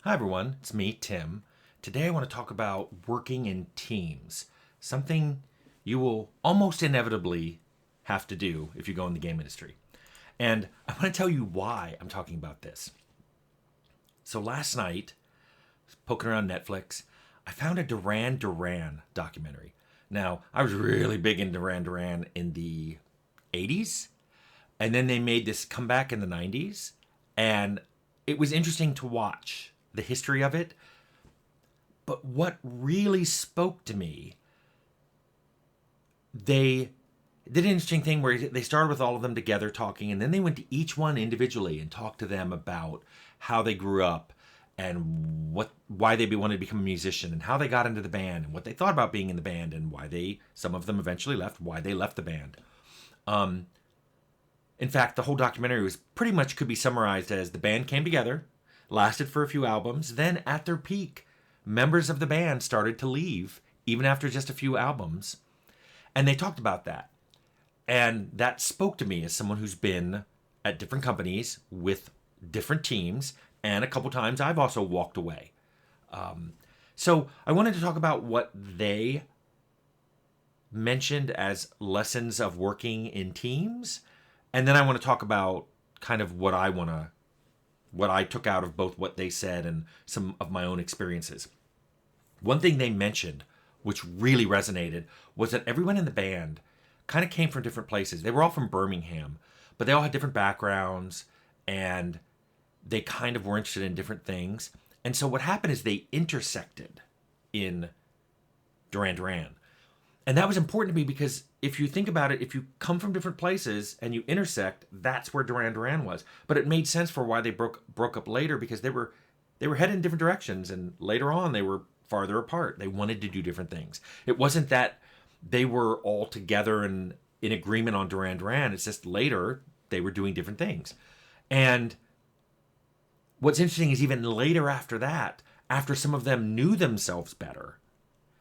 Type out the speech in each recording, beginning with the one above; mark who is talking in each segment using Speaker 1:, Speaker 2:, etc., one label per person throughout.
Speaker 1: Hi everyone, it's me, Tim. Today I want to talk about working in teams, something you will almost inevitably have to do if you go in the game industry. And I want to tell you why I'm talking about this. So last night, poking around Netflix, I found a Duran Duran documentary. Now, I was really big in Duran Duran in the 80s, and then they made this comeback in the 90s, and it was interesting to watch the history of it. But what really spoke to me, they did an interesting thing where they started with all of them together talking, and then they went to each one individually and talked to them about how they grew up and why they wanted to become a musician and how they got into the band and what they thought about being in the band and why some of them eventually left, why they left the band. In fact, the whole documentary was pretty much could be summarized as the band came together, lasted for a few albums, then at their peak, members of the band started to leave even after just a few albums. And they talked about that. And that spoke to me as someone who's been at different companies with different teams, and a couple times I've also walked away. So I wanted to talk about what they mentioned as lessons of working in teams, and then I want to talk about kind of what I took out of both what they said and some of my own experiences. One thing they mentioned, which really resonated, was that everyone in the band kind of came from different places. They were all from Birmingham, but they all had different backgrounds and they kind of were interested in different things. And so what happened is they intersected in Duran Duran. And that was important to me because if you think about it, if you come from different places and you intersect, that's where Duran Duran was. But it made sense for why they broke up later, because they were headed in different directions, and later on they were farther apart. They wanted to do different things. It wasn't that they were all together and in agreement on Duran Duran. It's just later they were doing different things. And what's interesting is even later after that, after some of them knew themselves better,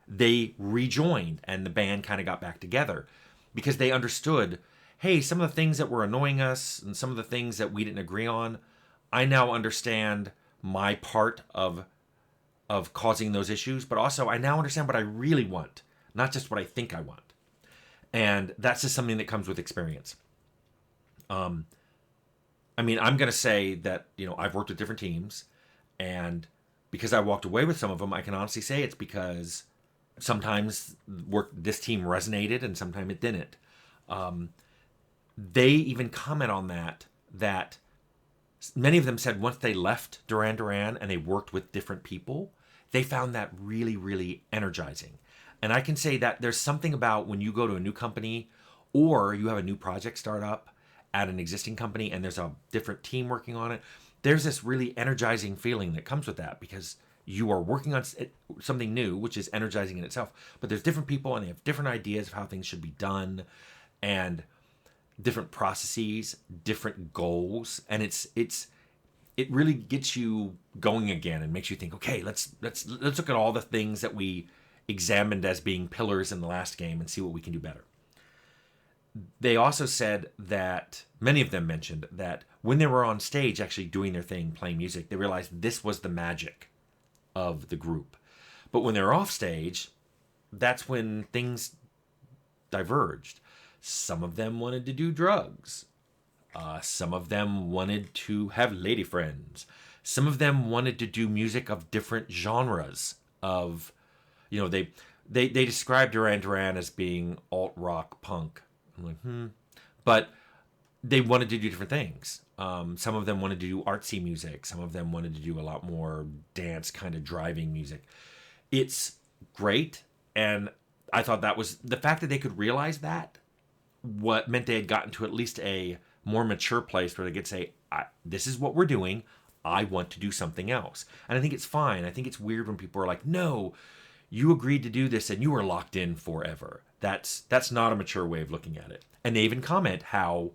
Speaker 1: they rejoined and the band kind of got back together because they understood, hey, some of the things that were annoying us and some of the things that we didn't agree on, I now understand my part of causing those issues, but also I now understand what I really want, not just what I think I want. And that's just something that comes with experience. I'm going to say that, I've worked with different teams, and because I walked away with some of them, I can honestly say it's because sometimes this team resonated and sometimes it didn't. They even comment on that many of them said once they left Duran Duran and they worked with different people, they found that really, really energizing. And I can say that there's something about when you go to a new company or you have a new project start up at an existing company and there's a different team working on it, there's this really energizing feeling that comes with that because you are working on something new, which is energizing in itself. But there's different people and they have different ideas of how things should be done and different processes, different goals. And it really gets you going again and makes you think, okay, let's look at all the things that we examined as being pillars in the last game and see what we can do better. They also said that many of them mentioned that when they were on stage actually doing their thing, playing music, they realized this was the magic of the group. But when they're off stage, that's when things diverged. Some of them wanted to do drugs. Some of them wanted to have lady friends. Some of them wanted to do music of different genres. They described Duran Duran as being alt rock punk. I'm like, But they wanted to do different things. Some of them wanted to do artsy music. Some of them wanted to do a lot more dance kind of driving music. It's great. And I thought that was the fact that they could realize that what meant they had gotten to at least a more mature place where they could say, this is what we're doing. I want to do something else. And I think it's fine. I think it's weird when people are like, no, you agreed to do this and you were locked in forever. That's not a mature way of looking at it. And they even comment how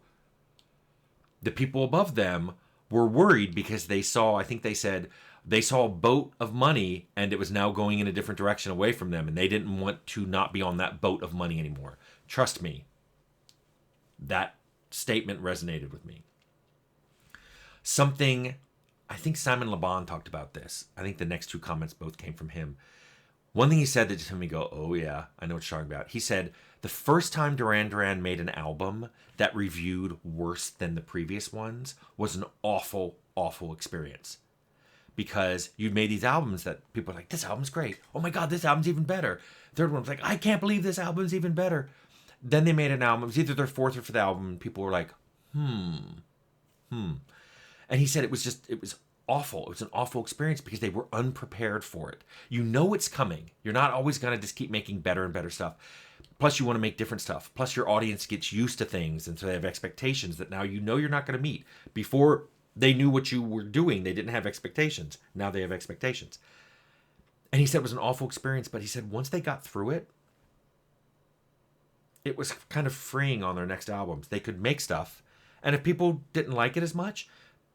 Speaker 1: the people above them were worried because they saw, I think they said, they saw a boat of money and it was now going in a different direction away from them. And they didn't want to not be on that boat of money anymore. Trust me, that statement resonated with me. Something I think Simon LeBon talked about this. I think the next two comments both came from him. One thing he said that just made me go, oh yeah, I know what you're talking about. He said the first time Duran Duran made an album that reviewed worse than the previous ones was an awful, awful experience. Because you'd made these albums that people are like, this album's great. Oh my God, this album's even better. Third one was like, I can't believe this album's even better. Then they made an album. It was either their fourth or fifth album. And people were like, And he said it was awful. It was an awful experience because they were unprepared for it. You know it's coming. You're not always going to just keep making better and better stuff. Plus, you want to make different stuff. Plus, your audience gets used to things, and so they have expectations that now you know you're not going to meet. Before they knew what you were doing, they didn't have expectations. Now they have expectations. And he said it was an awful experience, but he said once they got through it, it was kind of freeing on their next albums. They could make stuff, and if people didn't like it as much,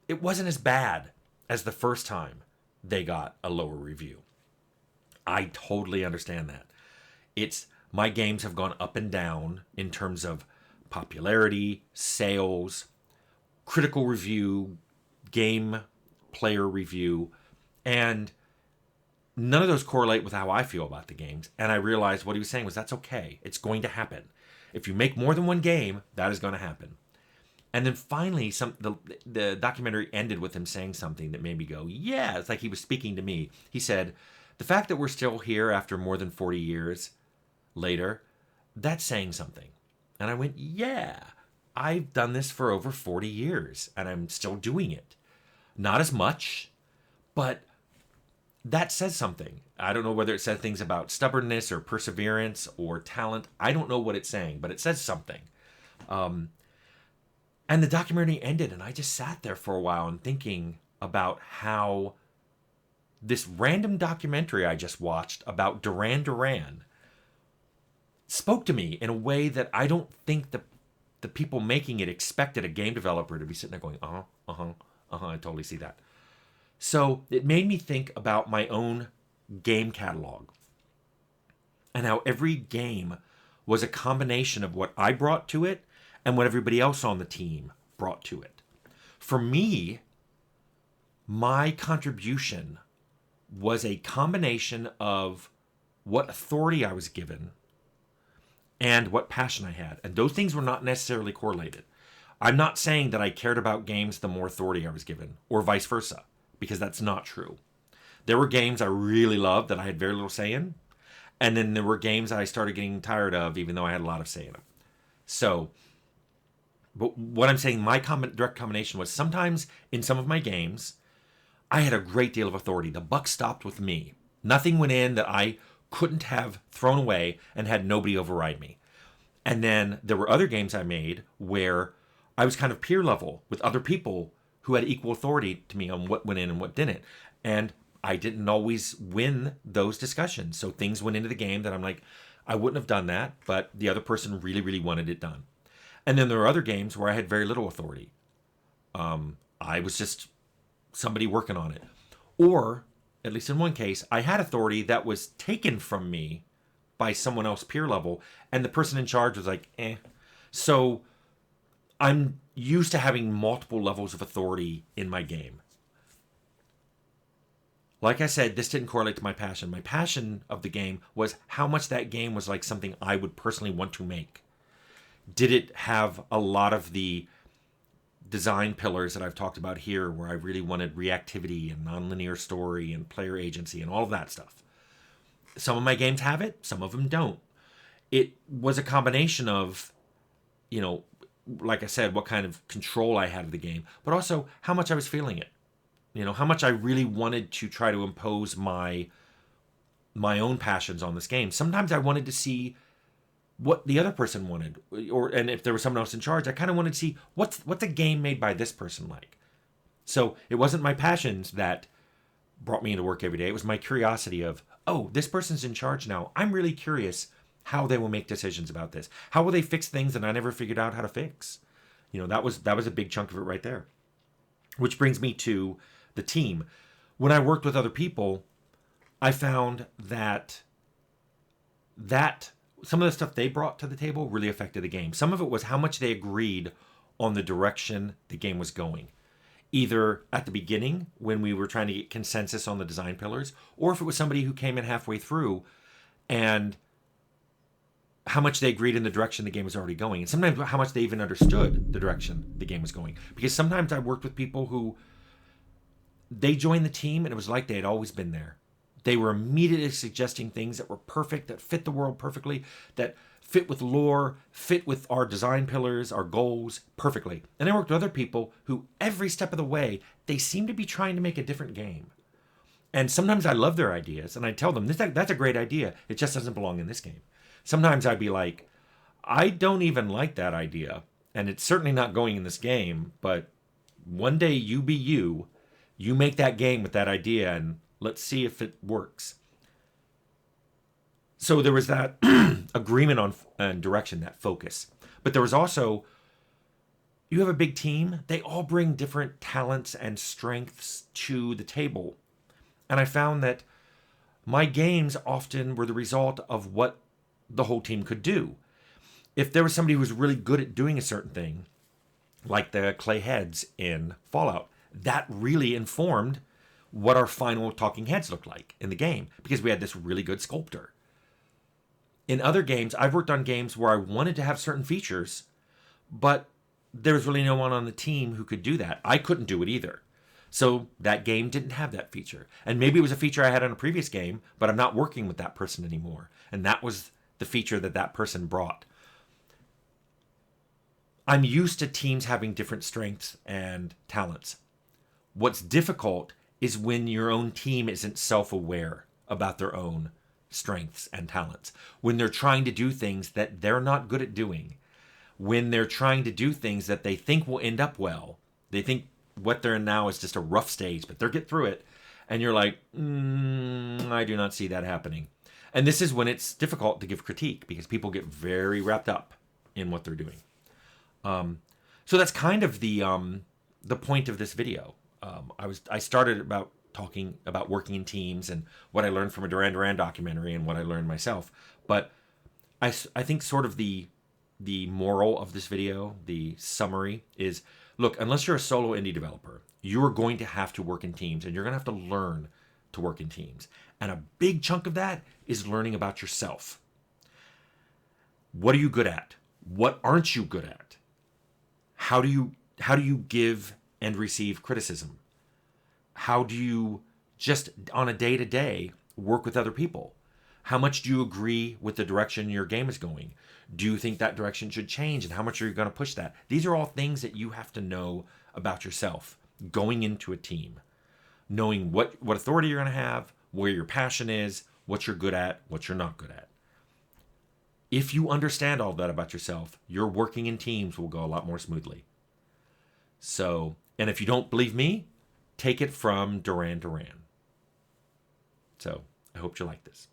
Speaker 1: it wasn't as bad as the first time they got a lower review. I totally understand that. My games have gone up and down in terms of popularity, sales, critical review, game player review, and none of those correlate with how I feel about the games. And I realized what he was saying was that's okay. It's going to happen. If you make more than one game, that is going to happen. And then finally, the documentary ended with him saying something that made me go, yeah, it's like he was speaking to me. He said, the fact that we're still here after more than 40 years later, that's saying something. And I went, yeah, I've done this for over 40 years and I'm still doing it. Not as much, but that says something. I don't know whether it says things about stubbornness or perseverance or talent. I don't know what it's saying, but it says something. And the documentary ended, and I just sat there for a while and thinking about how this random documentary I just watched about Duran Duran spoke to me in a way that I don't think the people making it expected a game developer to be sitting there going, I totally see that. So it made me think about my own game catalog and how every game was a combination of what I brought to it and what everybody else on the team brought to it. For me, my contribution was a combination of what authority I was given and what passion I had. And those things were not necessarily correlated. I'm not saying that I cared about games the more authority I was given, or vice versa, because that's not true. There were games I really loved that I had very little say in, and then there were games that I started getting tired of, even though I had a lot of say in them. So, but what I'm saying, my direct combination was sometimes in some of my games, I had a great deal of authority. The buck stopped with me. Nothing went in that I couldn't have thrown away and had nobody override me. And then there were other games I made where I was kind of peer level with other people who had equal authority to me on what went in and what didn't. And I didn't always win those discussions. So things went into the game that I'm like, I wouldn't have done that, but the other person really, really wanted it done. And then there are other games where I had very little authority. I was just somebody working on it. Or, at least in one case, I had authority that was taken from me by someone else peer level, and the person in charge was like, eh. So I'm used to having multiple levels of authority in my game. Like I said, this didn't correlate to my passion. My passion of the game was how much that game was like something I would personally want to make. Did it have a lot of the design pillars that I've talked about here, where I really wanted reactivity and nonlinear story and player agency and all of that stuff? Some of my games have it, some of them don't. It was a combination of, like I said, what kind of control I had of the game, but also how much I was feeling it. How much I really wanted to try to impose my own passions on this game. Sometimes I wanted to see what the other person wanted, and if there was someone else in charge, I kind of wanted to see what's a game made by this person like. So it wasn't my passions that brought me into work every day. It was my curiosity of, oh, this person's in charge now. I'm really curious how they will make decisions about this. How will they fix things that I never figured out how to fix? That was a big chunk of it right there. Which brings me to the team. When I worked with other people, I found that some of the stuff they brought to the table really affected the game. Some of it was how much they agreed on the direction the game was going. either at the beginning when we were trying to get consensus on the design pillars, or if it was somebody who came in halfway through and how much they agreed in the direction the game was already going, and sometimes how much they even understood the direction the game was going. Because sometimes I worked with people who they joined the team and it was like they had always been there. They were immediately suggesting things that were perfect, that fit the world perfectly, that fit with lore, fit with our design pillars, our goals perfectly. And I worked with other people who every step of the way, they seem to be trying to make a different game. And sometimes I love their ideas and I tell them, that's a great idea. It just doesn't belong in this game. Sometimes I'd be like, I don't even like that idea. And it's certainly not going in this game, but one day you be you, you make that game with that idea and let's see if it works. So there was that agreement on direction, that focus. But there was also, you have a big team. They all bring different talents and strengths to the table. And I found that my games often were the result of what the whole team could do. If there was somebody who was really good at doing a certain thing, like the clay heads in Fallout, that really informed what our final talking heads looked like in the game, because we had this really good sculptor. In other games, I've worked on games where I wanted to have certain features, but there was really no one on the team who could do that. I couldn't do it either. So that game didn't have that feature. And maybe it was a feature I had on a previous game, but I'm not working with that person anymore. And that was the feature that person brought. I'm used to teams having different strengths and talents. What's difficult is when your own team isn't self-aware about their own strengths and talents. When they're trying to do things that they're not good at doing. When they're trying to do things that they think will end up well. They think what they're in now is just a rough stage, but they'll get through it. And you're like, I do not see that happening. And this is when it's difficult to give critique because people get very wrapped up in what they're doing. So that's kind of the point of this video. I started about talking about working in teams and what I learned from a Duran Duran documentary and what I learned myself. But I think sort of the moral of this video, the summary is, look, unless you're a solo indie developer, you are going to have to work in teams and you're going to have to learn to work in teams. And a big chunk of that is learning about yourself. What are you good at? What aren't you good at? How do you give and receive criticism? How do you just on a day-to-day work with other people? How much do you agree with the direction your game is going? Do you think that direction should change? And how much are you going to push that? These are all things that you have to know about yourself going into a team. Knowing what authority you're going to have, where your passion is, what you're good at, what you're not good at. If you understand all that about yourself, your working in teams will go a lot more smoothly. So, and if you don't believe me, take it from Duran Duran. So, I hope you like this.